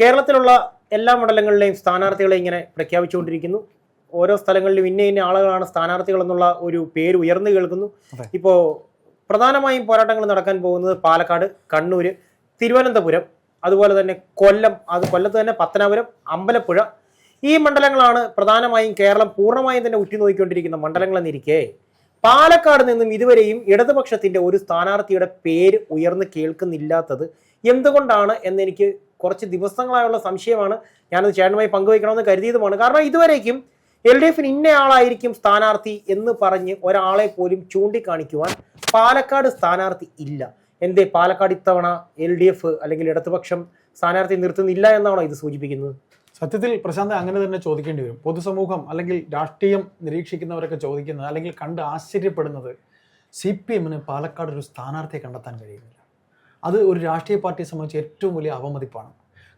കേരളത്തിലുള്ള എല്ലാ മണ്ഡലങ്ങളിലെയും സ്ഥാനാർത്ഥികളെ ഇങ്ങനെ പ്രഖ്യാപിച്ചുകൊണ്ടിരിക്കുന്നു. ഓരോ സ്ഥലങ്ങളിലും ഇന്ന ആളുകളാണ് സ്ഥാനാർത്ഥികൾ എന്നുള്ള ഒരു പേര് ഉയർന്നു കേൾക്കുന്നു. ഇപ്പോൾ പ്രധാനമായും പോരാട്ടങ്ങൾ നടക്കാൻ പോകുന്നത് പാലക്കാട്, കണ്ണൂർ, തിരുവനന്തപുരം, അതുപോലെ തന്നെ കൊല്ലം, കൊല്ലത്ത് തന്നെ പത്തനാപുരം, അമ്പലപ്പുഴ, ഈ മണ്ഡലങ്ങളാണ് പ്രധാനമായും കേരളം പൂർണ്ണമായും തന്നെ ഉറ്റുനോക്കിക്കൊണ്ടിരിക്കുന്ന മണ്ഡലങ്ങളെന്നിരിക്കെ പാലക്കാട് നിന്നും ഇതുവരെയും ഇടതുപക്ഷത്തിന്റെ ഒരു സ്ഥാനാർത്ഥിയുടെ പേര് ഉയർന്നു കേൾക്കുന്നില്ലാത്തത് എന്തുകൊണ്ടാണ് എന്നെനിക്ക് കുറച്ച് ദിവസങ്ങളായുള്ള സംശയമാണ്. ഞാനത് ചേട്ടനുമായി പങ്കുവയ്ക്കണമെന്ന് കരുതിയതുമാണ്. കാരണം ഇതുവരേക്കും LDF ഇന്നയാളായിരിക്കും സ്ഥാനാർത്ഥി എന്ന് പറഞ്ഞ് ഒരാളെ പോലും ചൂണ്ടിക്കാണിക്കുവാൻ പാലക്കാട് സ്ഥാനാർത്ഥി ഇല്ല. എന്തേ പാലക്കാട് ഇത്തവണ LDF അല്ലെങ്കിൽ ഇടതുപക്ഷം സ്ഥാനാർത്ഥി നിർത്തുന്നില്ല എന്നാണോ ഇത് സൂചിപ്പിക്കുന്നത്? സത്യത്തിൽ പ്രശാന്ത് അങ്ങനെ തന്നെ ചോദിക്കേണ്ടി വരും. പൊതുസമൂഹം അല്ലെങ്കിൽ രാഷ്ട്രീയം നിരീക്ഷിക്കുന്നവരൊക്കെ ചോദിക്കുന്നത് അല്ലെങ്കിൽ കണ്ട് ആശ്ചര്യപ്പെടുന്നത് CPM പാലക്കാട് ഒരു സ്ഥാനാർത്ഥിയെ കണ്ടെത്താൻ കഴിയുന്നില്ല. അത് ഒരു രാഷ്ട്രീയ പാർട്ടിയെ സംബന്ധിച്ച് ഏറ്റവും വലിയ അവമതിപ്പാണ്.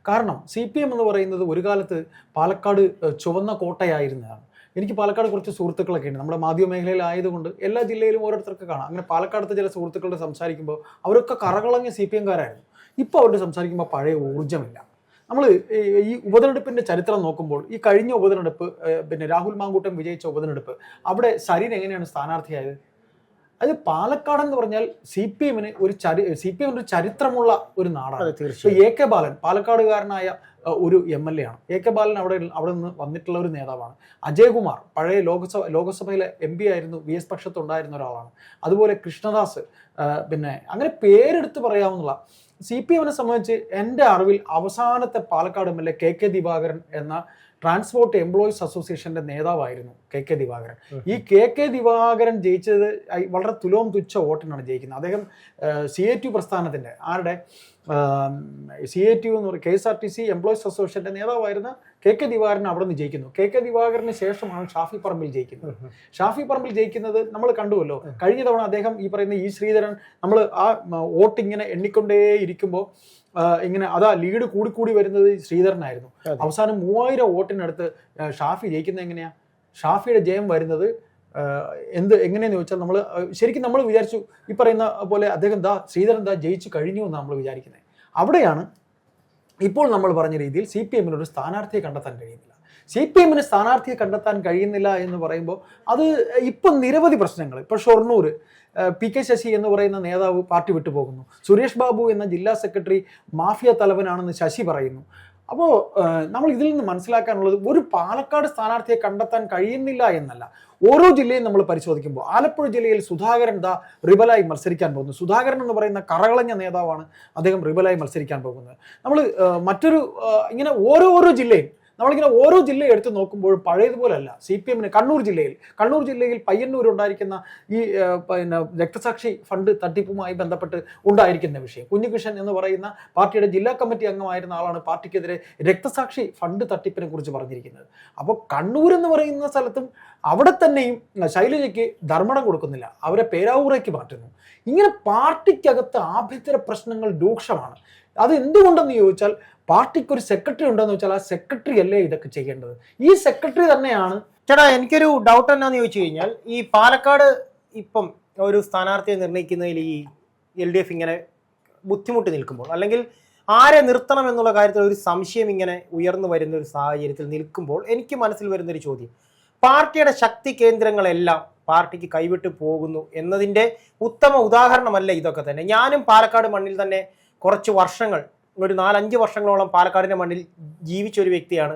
കാരണം CPM എന്ന് പറയുന്നത് ഒരു കാലത്ത് പാലക്കാട് ചുവന്ന കോട്ടയായിരുന്നതാണ്. എനിക്ക് പാലക്കാട് കുറച്ച് സുഹൃത്തുക്കളൊക്കെ ഉണ്ട്. നമ്മുടെ മാധ്യമ മേഖലയിലായതുകൊണ്ട് എല്ലാ ജില്ലയിലും ഓരോരുത്തർക്ക് കാണാം. അങ്ങനെ പാലക്കാടത്തെ ചില സുഹൃത്തുക്കളുടെ സംസാരിക്കുമ്പോൾ അവരൊക്കെ കറകളഞ്ഞ CPM-കാരായിരുന്നു. ഇപ്പോൾ അവരുടെ സംസാരിക്കുമ്പോൾ പഴയ ഊർജ്ജമില്ല. നമ്മൾ ഈ ഉപതെരഞ്ഞെടുപ്പിൻ്റെ ചരിത്രം നോക്കുമ്പോൾ ഈ കഴിഞ്ഞ ഉപതെരഞ്ഞെടുപ്പ്, പിന്നെ രാഹുൽ മാങ്കൂട്ടം വിജയിച്ച ഉപതെരഞ്ഞെടുപ്പ്, അവിടെ സരീൻ എങ്ങനെയാണ് സ്ഥാനാർത്ഥിയായത്? അത് പാലക്കാട് എന്ന് പറഞ്ഞാൽ CPM ഒരു ചരിത്രമുള്ള ഒരു നാടാണ്. AK ബാലൻ പാലക്കാടുകാരനായ ഒരു MLA ആണ്. AK ബാലൻ അവിടെ നിന്ന് വന്നിട്ടുള്ള ഒരു നേതാവാണ്. അജയ്കുമാർ പഴയ ലോകസഭയിലെ MP ആയിരുന്നു, VS പക്ഷത്തുണ്ടായിരുന്ന ഒരാളാണ്. അതുപോലെ കൃഷ്ണദാസ്, പിന്നെ അങ്ങനെ പേരെടുത്ത് പറയാവുന്ന CPM സംബന്ധിച്ച് എൻ്റെ അറിവിൽ അവസാനത്തെ പാലക്കാട് MLA KK ദിവാകരൻ എന്ന ട്രാൻസ്പോർട്ട് എംപ്ലോയീസ് അസോസിയേഷന്റെ നേതാവായിരുന്നു KK ദിവാകരൻ. ഈ KK ദിവാകരൻ ജയിച്ചത് വളരെ തുച്ഛ വോട്ടിനാണ് ജയിക്കുന്നത്. അദ്ദേഹം CATU പ്രസ്ഥാനത്തിന്റെ CATU എന്ന് പറയുന്ന KSRTC എംപ്ലോയീസ് അസോസിയേഷന്റെ നേതാവായിരുന്ന KK ദിവാകരൻ അവിടെ നിന്ന് ജയിക്കുന്നു. KK ദിവാകരന് ശേഷമാണ് ഷാഫി പറമ്പിൽ ജയിക്കുന്നത്. ഷാഫി പറമ്പിൽ ജയിക്കുന്നത് നമ്മൾ കണ്ടുവല്ലോ. കഴിഞ്ഞ തവണ അദ്ദേഹം ഈ പറയുന്ന ശ്രീധരൻ, നമ്മൾ ആ വോട്ട് ഇങ്ങനെ എണ്ണിക്കൊണ്ടേ ഇരിക്കുമ്പോൾ ഇങ്ങനെ ലീഡ് കൂടി വരുന്നത് ശ്രീധരനായിരുന്നു. അവസാനം 3000 വോട്ടിനടുത്ത് ഷാഫി ജയിക്കുന്നത് എങ്ങനെയാ? ഷാഫിയുടെ ജയം വരുന്നത് എങ്ങനെയെന്ന് ചോദിച്ചാൽ ശരിക്കും നമ്മൾ വിചാരിച്ചു ഈ പറയുന്ന പോലെ അദ്ദേഹം ശ്രീധരൻ ജയിച്ചു കഴിഞ്ഞു എന്ന് നമ്മൾ വിചാരിക്കുന്നത്. അവിടെയാണ് ഇപ്പോൾ നമ്മൾ പറഞ്ഞ രീതിയിൽ CPM ഒരു സ്ഥാനാർത്ഥിയെ കണ്ടെത്താൻ കഴിയുന്നില്ല. CPM സ്ഥാനാർത്ഥിയെ കണ്ടെത്താൻ കഴിയുന്നില്ല എന്ന് പറയുമ്പോൾ അത് ഇപ്പം നിരവധി പ്രശ്നങ്ങൾ. ഇപ്പോൾ ഷൊർണൂർ PK ശശി എന്ന് പറയുന്ന നേതാവ് പാർട്ടി വിട്ടു പോകുന്നു. സുരേഷ് ബാബു എന്ന ജില്ലാ സെക്രട്ടറി മാഫിയ തലവനാണെന്ന് ശശി പറയുന്നു. അപ്പോൾ നമ്മൾ ഇതിൽ നിന്ന് മനസ്സിലാക്കാനുള്ളത് ഒരു പാലക്കാട് സ്ഥാനാർത്ഥിയെ കണ്ടെത്താൻ കഴിയുന്നില്ല എന്നല്ല. ഓരോ ജില്ലയും നമ്മൾ പരിശോധിക്കുമ്പോൾ ആലപ്പുഴ ജില്ലയിൽ സുധാകരൻ റിബലായി മത്സരിക്കാൻ പോകുന്നു. സുധാകരൻ എന്ന് പറയുന്ന കറകളഞ്ഞ നേതാവാണ്. അദ്ദേഹം റിബലായി മത്സരിക്കാൻ പോകുന്നത്. നമ്മൾ മറ്റൊരു ഇങ്ങനെ ഓരോ ജില്ലയും നമ്മളിങ്ങനെ ഓരോ ജില്ല എടുത്ത് നോക്കുമ്പോൾ പഴയതുപോലല്ല. CPM കണ്ണൂർ ജില്ലയിൽ പയ്യന്നൂർ ഉണ്ടായിരിക്കുന്ന ഈ രക്തസാക്ഷി ഫണ്ട് തട്ടിപ്പുമായി ബന്ധപ്പെട്ട് ഉണ്ടായിരിക്കുന്ന വിഷയം, കുഞ്ഞികൃഷ്ണൻ എന്ന് പറയുന്ന പാർട്ടിയുടെ ജില്ലാ കമ്മിറ്റി അംഗമായിരുന്ന ആളാണ് പാർട്ടിക്കെതിരെ രക്തസാക്ഷി ഫണ്ട് തട്ടിപ്പിനെ കുറിച്ച് പറഞ്ഞിരിക്കുന്നത്. അപ്പോൾ കണ്ണൂർ എന്ന് പറയുന്ന സ്ഥലത്തും അവിടെ തന്നെയും ശൈലജയ്ക്ക് ധർമ്മടം കൊടുക്കുന്നില്ല, അവരെ പേരാവൂരേക്ക് മാറ്റുന്നു. ഇങ്ങനെ പാർട്ടിക്കകത്ത് ആഭ്യന്തര പ്രശ്നങ്ങൾ രൂക്ഷമാണ്. അത് എന്തുകൊണ്ടെന്ന് ചോദിച്ചാൽ പാർട്ടിക്ക് ഒരു സെക്രട്ടറി ഉണ്ടെന്ന് വെച്ചാൽ ആ സെക്രട്ടറി അല്ലേ ഇതൊക്കെ ചെയ്യേണ്ടത്. ഈ സെക്രട്ടറി തന്നെയാണ്. ചേട്ടാ, എനിക്കൊരു ഡൗട്ട് എന്നാന്ന് ചോദിച്ചു കഴിഞ്ഞാൽ ഈ പാലക്കാട് ഇപ്പം ഒരു സ്ഥാനാർത്ഥിയെ നിർണ്ണയിക്കുന്നതിൽ ഈ LDF ഇങ്ങനെ ബുദ്ധിമുട്ടി നിൽക്കുമ്പോൾ, അല്ലെങ്കിൽ ആരെ നിർത്തണം എന്നുള്ള കാര്യത്തിൽ ഒരു സംശയം ഇങ്ങനെ ഉയർന്നു വരുന്ന ഒരു സാഹചര്യത്തിൽ നിൽക്കുമ്പോൾ എനിക്ക് മനസ്സിൽ വരുന്നൊരു ചോദ്യം, പാർട്ടിയുടെ ശക്തി കേന്ദ്രങ്ങളെല്ലാം പാർട്ടിക്ക് കൈവിട്ട് പോകുന്നു എന്നതിൻ്റെ ഉത്തമ ഉദാഹരണമല്ല ഇതൊക്കെ തന്നെ. ഞാനും പാലക്കാട് മണ്ണിൽ തന്നെ കുറച്ച് വർഷങ്ങൾ, ഒരു 4-5 വർഷങ്ങളോളം പാലക്കാടിൻ്റെ മണ്ണിൽ ജീവിച്ചൊരു വ്യക്തിയാണ്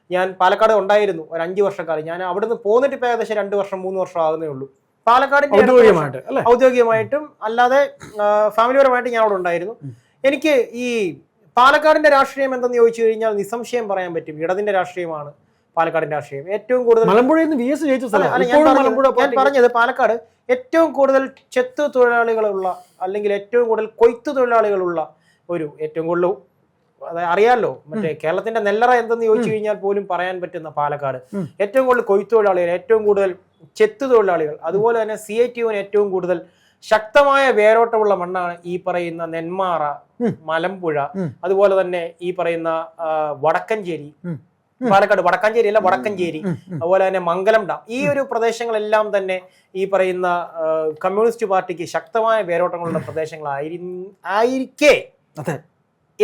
ഞാൻ. പാലക്കാട് ഉണ്ടായിരുന്നു ഒരു 5 വർഷക്കാലം. ഞാൻ അവിടുന്ന് പോന്നിട്ട് ഇപ്പോൾ ഏകദേശം 2 വർഷം 3 വർഷം ആകുന്നേ ഉള്ളൂ. പാലക്കാടിൻ്റെ ഔദ്യോഗികമായിട്ടും അല്ലാതെ ഫാമിലിപരമായിട്ട് ഞാൻ അവിടെ ഉണ്ടായിരുന്നു. എനിക്ക് ഈ പാലക്കാടിന്റെ രാഷ്ട്രീയം എന്തെന്ന് ചോദിച്ചു കഴിഞ്ഞാൽ നിസ്സംശയം പറയാൻ പറ്റും ഇടതിന്റെ രാഷ്ട്രീയമാണ് പാലക്കാടിന്റെ രാഷ്ട്രീയം. ഏറ്റവും കൂടുതൽ ഞാൻ പറഞ്ഞത് പാലക്കാട് ഏറ്റവും കൂടുതൽ ചെത്തു തൊഴിലാളികളുള്ള, അല്ലെങ്കിൽ ഏറ്റവും കൂടുതൽ കൊയ്ത്തു തൊഴിലാളികളുള്ള ഒരു, ഏറ്റവും കൂടുതൽ അറിയാമല്ലോ മറ്റേ കേരളത്തിന്റെ നെല്ലറ എന്തെന്ന് ചോദിച്ചു കഴിഞ്ഞാൽ പോലും പറയാൻ പറ്റുന്ന പാലക്കാട് ഏറ്റവും കൂടുതൽ കൊയ്ത്തു തൊഴിലാളികൾ, ഏറ്റവും കൂടുതൽ ചെത്തു തൊഴിലാളികൾ, അതുപോലെ തന്നെ CATUവിന് ഏറ്റവും കൂടുതൽ ശക്തമായ വേരോട്ടമുള്ള മണ്ണാണ് ഈ പറയുന്ന നെന്മാറ, മലമ്പുഴ, അതുപോലെ തന്നെ ഈ പറയുന്ന വടക്കഞ്ചേരി, പാലക്കാട് വടക്കാഞ്ചേരി അല്ല വടക്കഞ്ചേരി, അതുപോലെ തന്നെ മംഗലം ഡാം. ഈ ഒരു പ്രദേശങ്ങളെല്ലാം തന്നെ ഈ പറയുന്ന കമ്മ്യൂണിസ്റ്റ് പാർട്ടിക്ക് ശക്തമായ വേരോട്ടങ്ങളുള്ള പ്രദേശങ്ങളായിരിക്കെ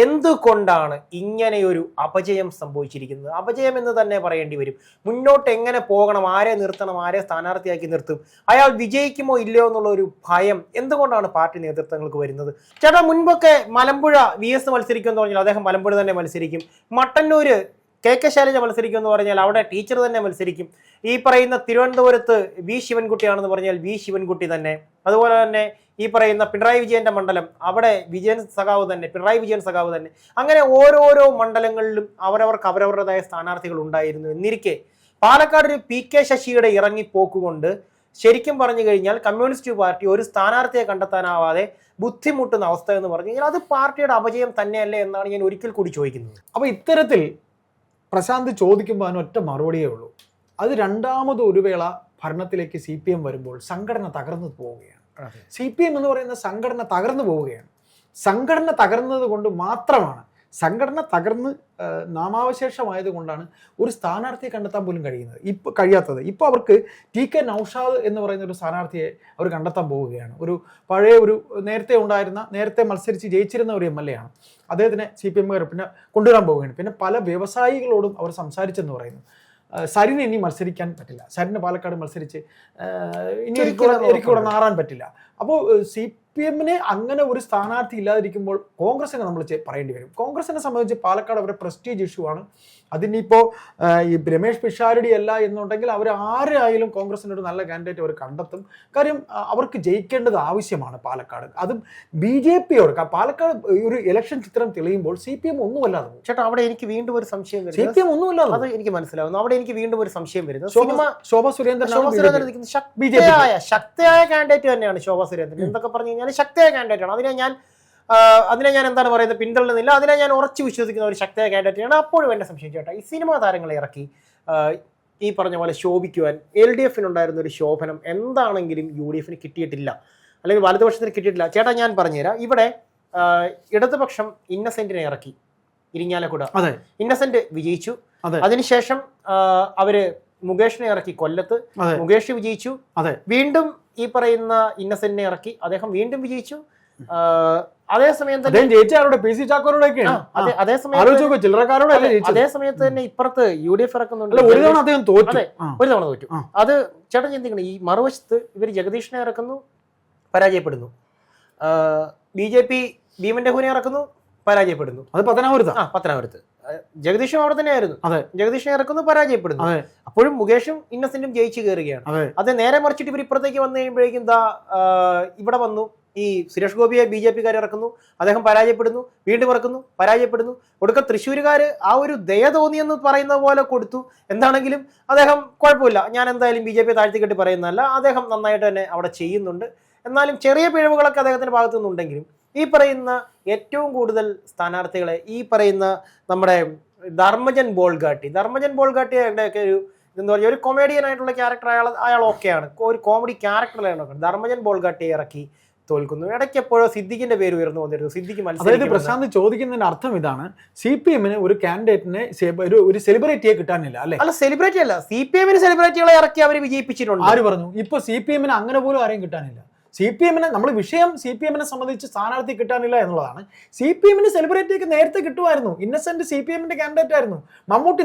എന്തുകൊണ്ടാണ് ഇങ്ങനെയൊരു അപജയം സംഭവിച്ചിരിക്കുന്നത്? അപജയം എന്ന് തന്നെ പറയേണ്ടി വരും. മുന്നോട്ട് എങ്ങനെ പോകണം, ആരെ നിർത്തണം, ആരെ സ്ഥാനാർത്ഥിയാക്കി നിർത്തും, അയാൾ വിജയിക്കുമോ ഇല്ലയോ എന്നുള്ള ഒരു ഭയം എന്തുകൊണ്ടാണ് പാർട്ടി നേതൃത്വങ്ങൾക്ക് വരുന്നത്? ചേട്ടാ, മുൻപൊക്കെ മലമ്പുഴ VS മത്സരിക്കുമെന്ന് പറഞ്ഞാൽ അദ്ദേഹം മലമ്പുഴ തന്നെ മത്സരിക്കും. മട്ടന്നൂര് KK ശൈലജ മത്സരിക്കും എന്ന് പറഞ്ഞാൽ അവിടെ ടീച്ചർ തന്നെ മത്സരിക്കും. ഈ പറയുന്ന തിരുവനന്തപുരത്ത് V ശിവൻകുട്ടിയാണെന്ന് പറഞ്ഞാൽ V ശിവൻകുട്ടി തന്നെ. അതുപോലെ തന്നെ ഈ പറയുന്ന പിണറായി വിജയന്റെ മണ്ഡലം, അവിടെ വിജയൻ സഖാവ് തന്നെ, പിണറായി വിജയൻ സഖാവ് തന്നെ. അങ്ങനെ ഓരോരോ മണ്ഡലങ്ങളിലും അവരവർക്ക് അവരവരുടേതായ സ്ഥാനാർത്ഥികൾ ഉണ്ടായിരുന്നു. എന്നിരിക്കെ പാലക്കാട് ഒരു PK ശശിയുടെ ഇറങ്ങിപ്പോക്കുകൊണ്ട് ശരിക്കും പറഞ്ഞു കഴിഞ്ഞാൽ കമ്മ്യൂണിസ്റ്റ് പാർട്ടി ഒരു സ്ഥാനാർത്ഥിയെ കണ്ടെത്താനാവാതെ ബുദ്ധിമുട്ടുന്ന അവസ്ഥ എന്ന് പറഞ്ഞു കഴിഞ്ഞാൽ അത് പാർട്ടിയുടെ അപജയം തന്നെയല്ലേ എന്നാണ് ഞാൻ ഒരിക്കൽ കൂടി ചോദിക്കുന്നത്. അപ്പോൾ ഇത്തരത്തിൽ പ്രശാന്ത് ചോദിക്കുമ്പോൾ അതിന് ഒറ്റ മറുപടിയേ ഉള്ളൂ. അത് രണ്ടാമത് ഒരു വേള ഭരണത്തിലേക്ക് CPM വരുമ്പോൾ സംഘടന തകർന്നു പോവുകയാണ്. CPM എന്ന് പറയുന്ന സംഘടന തകർന്നു പോവുകയാണ്. സംഘടന തകർന്നത് കൊണ്ട് മാത്രമാണ്, സംഘടന തകർന്ന് നാമാവശേഷമായത് കൊണ്ടാണ് ഒരു സ്ഥാനാർത്ഥിയെ കണ്ടെത്താൻ പോലും കഴിയാത്തത്. ഇപ്പോൾ അവർക്ക് TK നൗഷാദ് എന്ന് പറയുന്ന ഒരു സ്ഥാനാർത്ഥിയെ അവർ കണ്ടെത്താൻ പോവുകയാണ്. ഒരു പഴയ ഒരു നേരത്തെ മത്സരിച്ച് ജയിച്ചിരുന്ന ഒരു MLA ആണ്. അദ്ദേഹത്തിനെ CPM പിന്നെ കൊണ്ടുവരാൻ പോവുകയാണ്. പിന്നെ പല വ്യവസായികളോടും അവർ സംസാരിച്ചെന്ന് പറയുന്നു. സരിന് ഇനി മത്സരിക്കാൻ പറ്റില്ല, സരിന് പാലക്കാട് മത്സരിച്ച് ഇനി എനിക്കൂടെ നാറാൻ പറ്റില്ല. അപ്പോൾ CPM-ന് അങ്ങനെ ഒരു സ്ഥാനാർത്ഥി ഇല്ലാതിരിക്കുമ്പോൾ കോൺഗ്രസിനെ നമ്മൾ പറയേണ്ടി വരും. കോൺഗ്രസിനെ സംബന്ധിച്ച് പാലക്കാട് അവരുടെ പ്രസ്റ്റീജ് ഇഷ്യൂ ആണ്. അതിനിപ്പോൾ ഈ രമേഷ് പിഷാരടി അല്ല എന്നുണ്ടെങ്കിൽ അവർ ആരായാലും കോൺഗ്രസിന് ഒരു നല്ല കാൻഡിഡേറ്റ് അവർ കണ്ടെത്തും. കാര്യം അവർക്ക് ജയിക്കേണ്ടത് ആവശ്യമാണ് പാലക്കാട്. അതും BJP-യോട്. പാലക്കാട് ഒരു ഇലക്ഷൻ ചിത്രം തെളിയുമ്പോൾ CPM ഒന്നുമല്ലാതെ. ചേട്ടാ, അവിടെ എനിക്ക് വീണ്ടും ഒരു സംശയം വരുന്നത്, CPM ഒന്നുമല്ലാതെ അത് എനിക്ക് മനസ്സിലാവുന്നു. അവിടെ എനിക്ക് വീണ്ടും ഒരു സംശയം വരുന്നത്, ശോഭാ സുരേന്ദ്രൻ ശക്തിയായ കാൻഡിഡേറ്റ് തന്നെയാണ്. ശോഭാ സുരേന്ദ്രൻ എന്തൊക്കെ പറഞ്ഞു കഴിഞ്ഞാൽ ശക്തിയായ കാൻഡിഡേറ്റ് ആണ്. അതിനെ ഞാൻ എന്താണ് പറയുന്നത്, പിന്തള്ളുന്നില്ല. അതിനെ ഞാൻ ഉറച്ചു വിശ്വസിക്കുന്ന ഒരു ശക്തിയായ കാൻഡിഡേറ്റാണ്. അപ്പോഴും എന്റെ സംശയം ചേട്ടാ, ഈ സിനിമാ താരങ്ങളെ ഇറക്കി ഈ പറഞ്ഞ പോലെ ശോഭിക്കുവാൻ LDF-നുണ്ടായിരുന്ന ഒരു ശോഭനം എന്താണെങ്കിലും UDF-ന് കിട്ടിയിട്ടില്ല, അല്ലെങ്കിൽ വലതുപക്ഷത്തിന് കിട്ടിയിട്ടില്ല. ചേട്ടാ, ഞാൻ പറഞ്ഞുതരാം. ഇവിടെ ഇടതുപക്ഷം ഇന്നസെന്റിനെ ഇറക്കി ഇരിങ്ങാലക്കുട. ഇന്നസെന്റ് വിജയിച്ചു. അതിനുശേഷം അവര് മുകേഷിനെ ഇറക്കി കൊല്ലത്ത്. മുകേഷ് വിജയിച്ചു. വീണ്ടും ഈ പറയുന്ന ഇന്നസെന്റിനെ ഇറക്കി, അദ്ദേഹം വീണ്ടും വിജയിച്ചു. അതേസമയം തന്നെ അതേസമയത്ത് തന്നെ ഇപ്പുറത്ത് UDF ഇറക്കുന്നുണ്ട്. ഒരു തവണ തോറ്റു. അത് ചേട്ടൻ ചിന്തിക്കണം. ഈ മറുവശത്ത് ഇവർ ജഗദീഷിനെ ഇറക്കുന്നു, പരാജയപ്പെടുന്നു. BJP ഭീമൻ രഘുവിനെ ഇറക്കുന്നു, പരാജയപ്പെടുന്നു. അത് പത്തനാപുരത്ത് ജഗദീഷും അവിടെ തന്നെയായിരുന്നു. ജഗദീഷിനെ ഇറക്കുന്നു, പരാജയപ്പെടുന്നു. അപ്പോഴും മുകേഷും ഇന്നസെന്റും ജയിച്ചു കയറുകയാണ്. അത് നേരെ മറിച്ചിട്ട് ഇവർ ഇപ്പുറത്തേക്ക് വന്നു കഴിയുമ്പോഴേക്കും ഇവിടെ വന്നു ഈ സുരേഷ് ഗോപിയെ BJP-കാർ ഇറക്കുന്നു, അദ്ദേഹം പരാജയപ്പെടുന്നു, വീണ്ടും ഇറക്കുന്നു, പരാജയപ്പെടുന്നു. ഒടുക്ക തൃശ്ശൂരുകാർ ആ ഒരു ദയ തോന്നിയെന്ന് പറയുന്ന പോലെ കൊടുത്തു. എന്താണെങ്കിലും അദ്ദേഹം കുഴപ്പമില്ല, ഞാൻ എന്തായാലും BJP താഴ്ത്തിക്കെട്ടി പറയുന്നതല്ല, അദ്ദേഹം നന്നായിട്ട് തന്നെ അവിടെ ചെയ്യുന്നുണ്ട്. എന്നാലും ചെറിയ പിഴവുകളൊക്കെ അദ്ദേഹത്തിന്റെ ഭാഗത്തു നിന്നുണ്ടെങ്കിലും ഈ പറയുന്ന ഏറ്റവും കൂടുതൽ സ്ഥാനാർത്ഥികളെ ഈ പറയുന്ന നമ്മുടെ ധർമ്മജൻ ബോൾഗാട്ടിയുടെയൊക്കെ ഒരു എന്താ പറയുക, ഒരു കൊമേഡിയൻ ആയിട്ടുള്ള ക്യാരക്ടർ അയാൾ ഓക്കെയാണ്, ഒരു കോമഡി ക്യാരക്ടറിലാണ്. ധർമ്മജൻ ബോൾഗാട്ടിയെ ഇറക്കി തോൽക്കുന്നു. ഇടയ്ക്ക് എപ്പോഴോ സിദ്ദിഖിന്റെ പേര് ഉയർന്നു വന്നിരുന്നു. സിദ്ദിഖ് അതായത് പ്രശാന്ത് ചോദിക്കുന്നതിന്റെ അർത്ഥം ഇതാണ്, CPM-ന് ഒരു കാൻഡിഡേറ്റിനെ ഒരു സെലിബ്രിറ്റിയെ കിട്ടാനില്ല അല്ലെ? അല്ല, സെലിബ്രിറ്റി അല്ല, CPM-ന് സെലിബ്രിറ്റികളെ ഇറക്കി അവർ വിജയിപ്പിച്ചിട്ടുണ്ട്. ആര് പറഞ്ഞു? ഇപ്പൊ CPM-ന് അങ്ങനെ പോലും ആരെയും കിട്ടാനില്ല. CPM-ന് നമ്മൾ വിഷയം CPM-നെ സംബന്ധിച്ച് സ്ഥാനാർത്ഥി കിട്ടാനില്ല എന്നുള്ളതാണ്. CPM-ന് സെലിബ്രിറ്റിയൊക്കെ നേരത്തെ കിട്ടുമായിരുന്നു. ഇന്നസെന്റ് CPM-ന്റെ കാൻഡിഡേറ്റ് ആയിരുന്നു. മമ്മൂട്ടി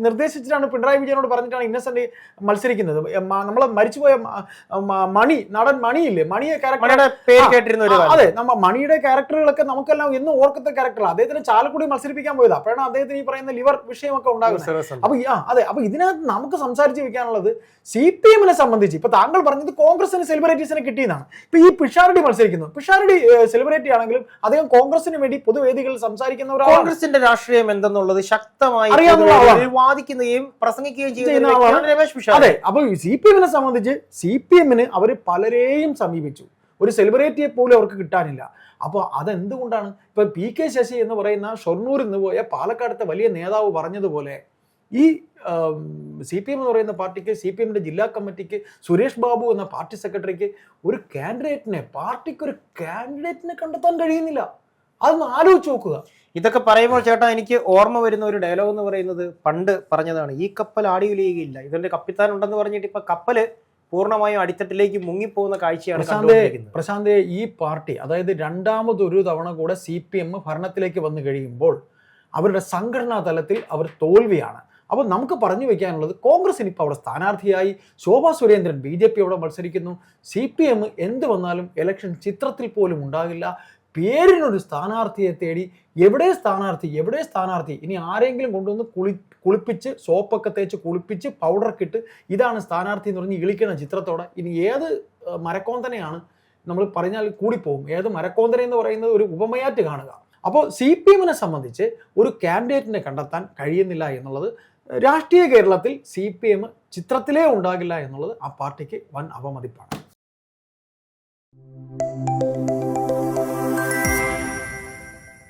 നിർദ്ദേശിച്ചിട്ടാണ്, പിണറായി വിജയനോട് പറഞ്ഞിട്ടാണ് ഇന്നസെന്റ് മത്സരിക്കുന്നത്. നമ്മളെ മരിച്ചുപോയ നടൻ മണിയില്ലേ, മണിയെ അതെ, മണിയുടെ ക്യാരക്ടറുകളൊക്കെ നമുക്കെല്ലാം എന്നും ഓർക്കത്തെ ക്യാരക്ടറാണ്. അദ്ദേഹത്തിന് ചാലക്കുടി മത്സരിപ്പിക്കാൻ പോയത്. അപ്പോഴാണ് അദ്ദേഹത്തിന് ഈ പറയുന്ന ലിവർ വിഷയമൊക്കെ ഉണ്ടാകുന്നത്. അപ്പൊ ഇതിനകത്ത് നമുക്ക് സംസാരിച്ച് വെക്കാനുള്ളത് CPM-നെ സംബന്ധിച്ച് ഇപ്പൊ താങ്കൾ പറഞ്ഞത് കോൺഗ്രസിന് സെലിബ്രിറ്റീസിനെ കിട്ടിയെന്നാണ്. ഇപ്പൊ ഈ പിഷാരടി മത്സരിക്കുന്നു. പിഷാരടി സെലിബ്രിറ്റി ആണെങ്കിലും അദ്ദേഹം കോൺഗ്രസിന് വേണ്ടി പൊതുവേദികളിൽ സംസാരിക്കുന്നവരാണ്. കോൺഗ്രസിന്റെ രാഷ്ട്രീയം എന്തെന്നുള്ളത് ശക്തമായി വാദിക്കുകയും പ്രസംഗിക്കുകയും ചെയ്യുന്ന രമേശ് പിഷാരടി. അതെ, അപ്പൊ CPM-നെ സംബന്ധിച്ച് CPM-ന് അവർ പലരെയും സമീപിച്ചു, ഒരു സെലിബ്രിറ്റിയെ പോലും അവർക്ക് കിട്ടാനില്ല. അപ്പോൾ അതെന്തുകൊണ്ടാണ്? ഇപ്പൊ PK ശശി എന്ന് പറയുന്ന ഷൊർണൂരിൽ നിന്ന് പോയ പാലക്കാടത്തെ വലിയ നേതാവ് പറഞ്ഞതുപോലെ ഈ CPM എന്ന് പറയുന്ന പാർട്ടിക്ക്, CPM-ന്റെ ജില്ലാ കമ്മിറ്റിക്ക്, സുരേഷ് ബാബു എന്ന പാർട്ടി സെക്രട്ടറിക്ക് പാർട്ടിക്ക് ഒരു കാൻഡിഡേറ്റിനെ കണ്ടെത്താൻ കഴിയുന്നില്ല. അതൊന്ന് ആലോചിച്ച് നോക്കുക. ഇതൊക്കെ പറയുമ്പോൾ ചേട്ടാ എനിക്ക് ഓർമ്മ വരുന്ന ഒരു ഡയലോഗ് എന്ന് പറയുന്നത് പണ്ട് പറഞ്ഞതാണ്, ഈ കപ്പൽ ആടിയുലയുകയില്ല, ഇതിന്റെ കപ്പിത്താൻ ഉണ്ടെന്ന് പറഞ്ഞിട്ട് ഇപ്പൊ കപ്പല് പൂർണ്ണമായും അടിത്തട്ടിലേക്ക് മുങ്ങിപ്പോകുന്ന കാഴ്ചയാണ് പ്രശാന്തെ കണ്ടുകൊണ്ടിരിക്കുന്നത്. പ്രശാന്തെ ഈ പാർട്ടി അതായത് രണ്ടാമതൊരു തവണ കൂടെ CPM ഭരണത്തിലേക്ക് വന്നു കഴിയുമ്പോൾ അവരുടെ സംഘടനാ തലത്തിൽ അവർ തോൽവിയാണ്. അപ്പോൾ നമുക്ക് പറഞ്ഞു വെക്കാനുള്ളത് കോൺഗ്രസിന് ഇപ്പോൾ അവിടെ സ്ഥാനാർത്ഥിയായി ശോഭാ സുരേന്ദ്രൻ BJP അവിടെ മത്സരിക്കുന്നു. CPM എന്ത് വന്നാലും ഇലക്ഷൻ ചിത്രത്തിൽ പോലും ഉണ്ടാകില്ല. പേരിനൊരു സ്ഥാനാർത്ഥിയെ തേടി എവിടെ സ്ഥാനാർത്ഥി ഇനി ആരെങ്കിലും കൊണ്ടുവന്ന് കുളിപ്പിച്ച് സോപ്പൊക്കെ തേച്ച് കുളിപ്പിച്ച് പൗഡറൊക്കെ ഇട്ട് ഇതാണ് സ്ഥാനാർത്ഥി എന്ന് പറഞ്ഞ് ഇളിക്കുന്ന ചിത്രത്തോടെ ഇനി ഏത് മരക്കോന്തനെയാണ് നമ്മൾ പറഞ്ഞാൽ കൂടിപ്പോകും. ഏത് മരക്കോന്തന എന്ന് പറയുന്നത് ഒരു ഉപമയാറ്റ് കാണുക. അപ്പോൾ CPMനെ സംബന്ധിച്ച് ഒരു കാൻഡിഡേറ്റിനെ കണ്ടെത്താൻ കഴിയുന്നില്ല എന്നുള്ളത് രാഷ്ട്രീയ കേരളത്തിൽ CPM ചിത്രത്തിലേ ഉണ്ടാകില്ല എന്നുള്ളത് ആ പാർട്ടിക്ക് വൻ അപമതിപ്പാണ്.